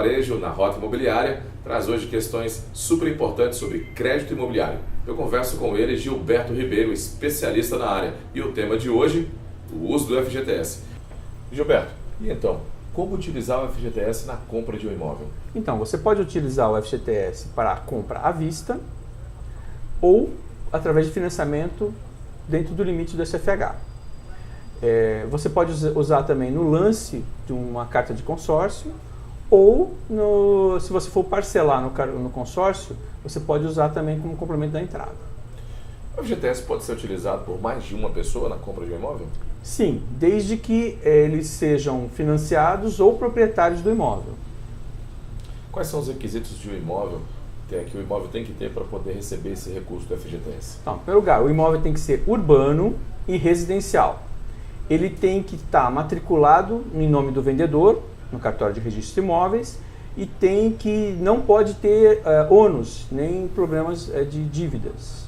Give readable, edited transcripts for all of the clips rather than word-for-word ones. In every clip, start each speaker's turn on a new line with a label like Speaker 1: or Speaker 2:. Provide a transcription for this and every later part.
Speaker 1: Varejo, na Rota Imobiliária, traz hoje questões super importantes sobre crédito imobiliário. Eu converso com ele, Gilberto Ribeiro, especialista na área. E o tema de hoje, o uso do FGTS. Gilberto, e então, como utilizar o FGTS na compra de um imóvel?
Speaker 2: Então, você pode utilizar o FGTS para a compra à vista ou através de financiamento dentro do limite do SFH. Você pode usar também no lance de uma carta de consórcio ou, se você for parcelar no consórcio, você pode usar também como complemento da entrada.
Speaker 1: O FGTS pode ser utilizado por mais de uma pessoa na compra de um imóvel?
Speaker 2: Sim, desde que eles sejam financiados ou proprietários do imóvel.
Speaker 1: Quais são os requisitos de um imóvel que o imóvel tem que ter para poder receber esse recurso do FGTS?
Speaker 2: Então, em primeiro lugar, o imóvel tem que ser urbano e residencial. Ele tem que estar matriculado em nome do vendedor, no cartório de registro de imóveis, e não pode ter ônus, nem problemas de dívidas.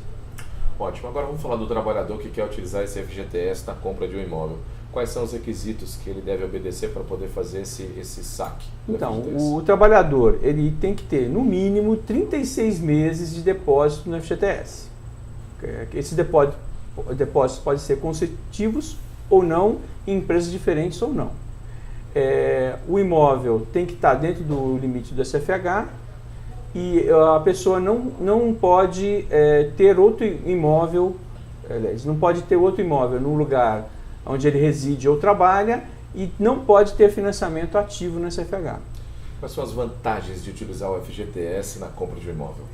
Speaker 1: Ótimo. Agora vamos falar do trabalhador que quer utilizar esse FGTS na compra de um imóvel. Quais são os requisitos que ele deve obedecer para poder fazer esse saque do
Speaker 2: Então,
Speaker 1: FGTS?
Speaker 2: o trabalhador ele tem que ter, no mínimo, 36 meses de depósito no FGTS. Esses depósitos podem ser consecutivos ou não, em empresas diferentes ou não. O imóvel tem que estar dentro do limite do SFH e a pessoa não pode ter outro imóvel, não pode ter outro imóvel no lugar onde ele reside ou trabalha e não pode ter financiamento ativo no SFH.
Speaker 1: Quais são as vantagens de utilizar o FGTS na compra de um imóvel?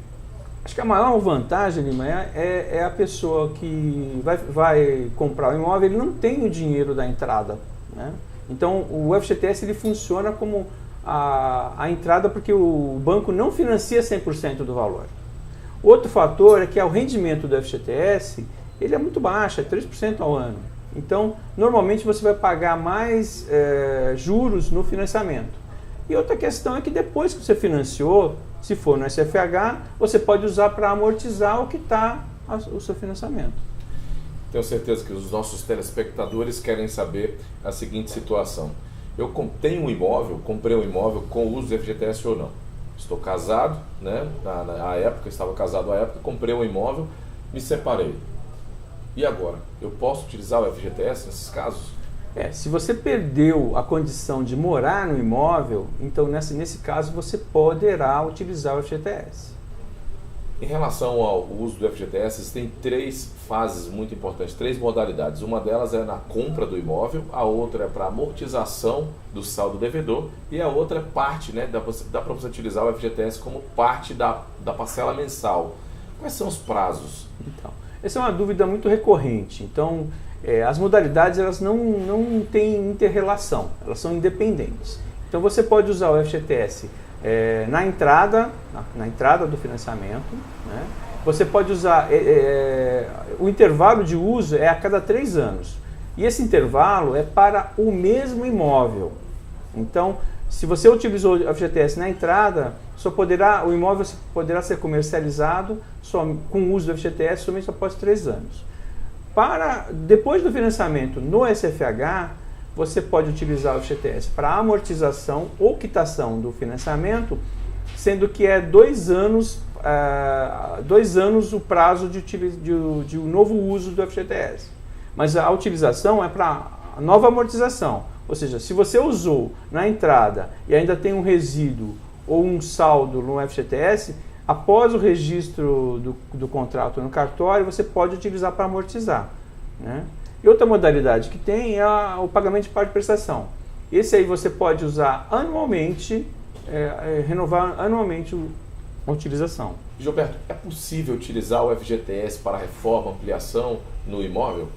Speaker 2: Acho que a maior vantagem, Lima, é a pessoa que vai comprar o imóvel, ele não tem o dinheiro da entrada, né? Então, o FGTS ele funciona como a entrada porque o banco não financia 100% do valor. Outro fator é que o rendimento do FGTS ele é muito baixo, é 3% ao ano. Então, normalmente você vai pagar mais juros no financiamento. E outra questão é que depois que você financiou, se for no SFH, você pode usar para amortizar o que está o seu financiamento.
Speaker 1: Tenho certeza que os nossos telespectadores querem saber a seguinte situação. Eu tenho um imóvel, comprei um imóvel com o uso do FGTS ou não. Estou casado, né? Na época, estava casado à época, comprei um imóvel, me separei. E agora? Eu posso utilizar o FGTS nesses casos?
Speaker 2: Se você perdeu a condição de morar no imóvel, então nesse caso você poderá utilizar o FGTS.
Speaker 1: Em relação ao uso do FGTS, existem três fases muito importantes, três modalidades. Uma delas é na compra do imóvel, a outra é para amortização do saldo devedor e a outra é parte, né, dá para você utilizar o FGTS como parte da parcela mensal. Quais são os prazos?
Speaker 2: Então, essa é uma dúvida muito recorrente. Então, as modalidades elas não têm inter-relação, elas são independentes. Então você pode usar o FGTS na entrada do financiamento, né? Você pode usar, o intervalo de uso é a cada 3 anos. E esse intervalo é para o mesmo imóvel. Então, se você utilizou o FGTS na entrada, o imóvel poderá ser comercializado com o uso do FGTS somente após 3 anos. Depois do financiamento no SFH, você pode utilizar o FGTS para amortização ou quitação do financiamento, sendo que é 2 anos o prazo de um novo uso do FGTS. Mas a utilização é para nova amortização, ou seja, se você usou na entrada e ainda tem um resíduo ou um saldo no FGTS, após o registro do contrato no cartório, você pode utilizar para amortizar, né? E outra modalidade que tem é o pagamento de parte de prestação. Esse aí você pode usar anualmente, renovar anualmente a utilização.
Speaker 1: Gilberto, é possível utilizar o FGTS para reforma, ampliação no imóvel?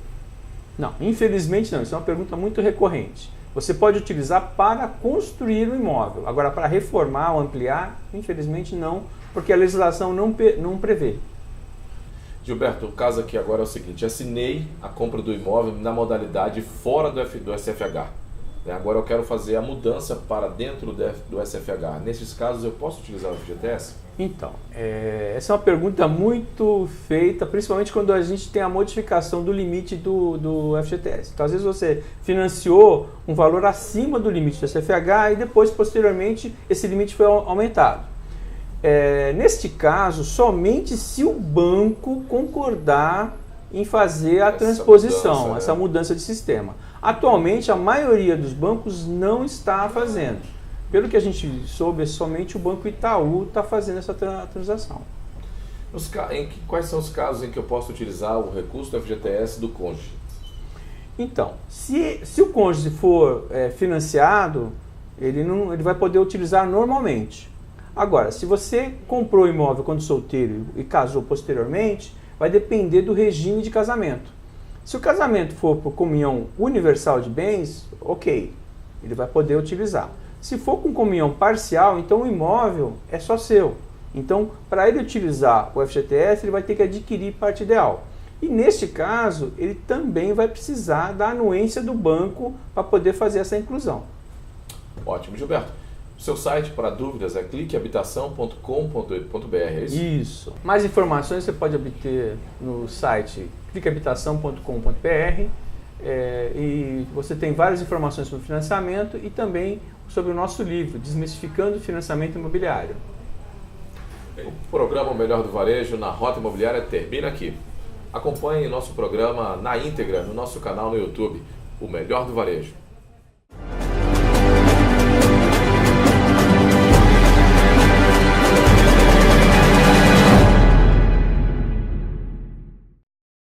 Speaker 2: Não, infelizmente não. Isso é uma pergunta muito recorrente. Você pode utilizar para construir um imóvel. Agora, para reformar ou ampliar, infelizmente não, porque a legislação não prevê.
Speaker 1: Gilberto, o caso aqui agora é o seguinte: assinei a compra do imóvel na modalidade fora do SFH. né? Agora eu quero fazer a mudança para dentro do SFH. Nesses casos eu posso utilizar o FGTS?
Speaker 2: Então, essa é uma pergunta muito feita, principalmente quando a gente tem a modificação do limite do FGTS. Então, às vezes você financiou um valor acima do limite do SFH e depois, posteriormente, esse limite foi aumentado. Neste caso, somente se o banco concordar em fazer a transposição, essa mudança de sistema. Atualmente, a maioria dos bancos não está fazendo. Pelo que a gente soube, somente o Banco Itaú está fazendo essa transação.
Speaker 1: Quais são os casos em que eu posso utilizar o recurso do FGTS do cônjuge?
Speaker 2: Então, se o cônjuge for financiado, ele vai poder utilizar normalmente. Agora, se você comprou o imóvel quando solteiro e casou posteriormente, vai depender do regime de casamento. Se o casamento for por comunhão universal de bens, ok, ele vai poder utilizar. Se for com comunhão parcial, então o imóvel é só seu. Então, para ele utilizar o FGTS, ele vai ter que adquirir parte ideal. E neste caso, ele também vai precisar da anuência do banco para poder fazer essa inclusão.
Speaker 1: Ótimo, Gilberto. O seu site para dúvidas é cliquehabitação.com.br, é isso?
Speaker 2: Isso. Mais informações você pode obter no site cliquehabitação.com.br e você tem várias informações sobre financiamento e também sobre o nosso livro, Desmistificando o Financiamento Imobiliário.
Speaker 1: O programa O Melhor do Varejo na Rota Imobiliária termina aqui. Acompanhe nosso programa na íntegra no nosso canal no YouTube, O Melhor do Varejo.